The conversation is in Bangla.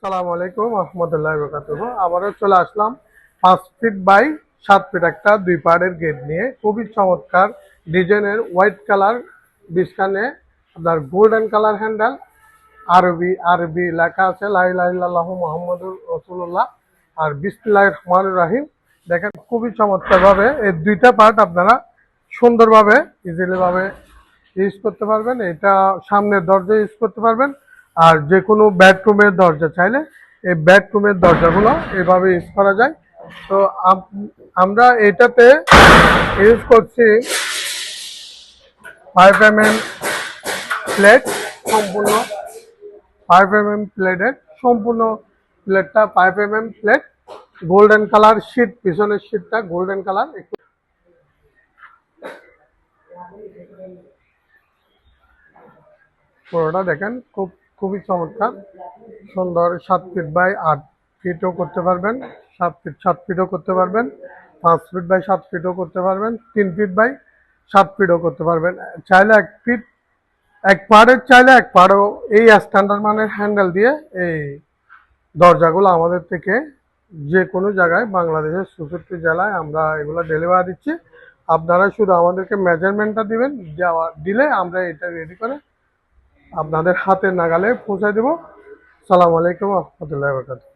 আসসালামু আলাইকুম রহমতুল্লাহ বরকাতুহু। আবারও চলে আসলাম 5 ফিট বাই 7 ফিট একটা 2 পাড়ের গেট নিয়ে। খুবই চমৎকার ডিজাইনের হোয়াইট কালার বিস্কানে আপনার গোল্ডেন কালার হ্যান্ডেল, আরবি আরবি লেখা আছে লা ইলাহা ইল্লাল্লাহু মুহাম্মাদুর রাসূলুল্লাহ আর বিসমিল্লাহির রহমানির রহিম। দেখেন খুবই চমৎকার ভাবে এই 2টা পার্ট আপনারা সুন্দরভাবে ইজিলি ভাবে ইউজ করতে পারবেন। এটা সামনের দরজা ইউজ করতে পারবেন, আর যে কোনো বেডরুমের দরজা চাইলে এই বেডরুমের দরজাগুলো এভাবে ইউজ করা যায়। তো আমরা এটাতে ইউজ করছি 5 mm প্লেট, সম্পূর্ণ 5 mm প্লেটের সম্পূর্ণ প্লেটটা 5 mm plate, golden colour sheet, পিছনের শীটটা গোল্ডেন কালার। একটু পুরোটা দেখেন খুবই চমৎকার সুন্দর। 7 ফিট বাই 8 ফিটও করতে পারবেন, 7 ফিট 7 ফিটও করতে পারবেন, 5 ফিট বাই 7 ফিটও করতে পারবেন, 3 ফিট বাই 7 ফিটও করতে পারবেন। চাইলে 1 ফিট এক পাড়ের চাইলে এক পাড়ও এই স্ট্যান্ডার্ড মানের হ্যান্ডেল দিয়ে এই দরজাগুলো আমাদের থেকে যে কোনো জায়গায় বাংলাদেশের 64 জেলায় আমরা এগুলো ডেলিভারি দিচ্ছি। আপনারা শুধু আমাদেরকে মেজারমেন্টটা দিবেন, দিলে আমরা এটা রেডি করে আপনাদের হাতের নাগালে পৌঁছে দেব। সালাম আলাইকুম রহমতুল্লাহ বরকাতুহু।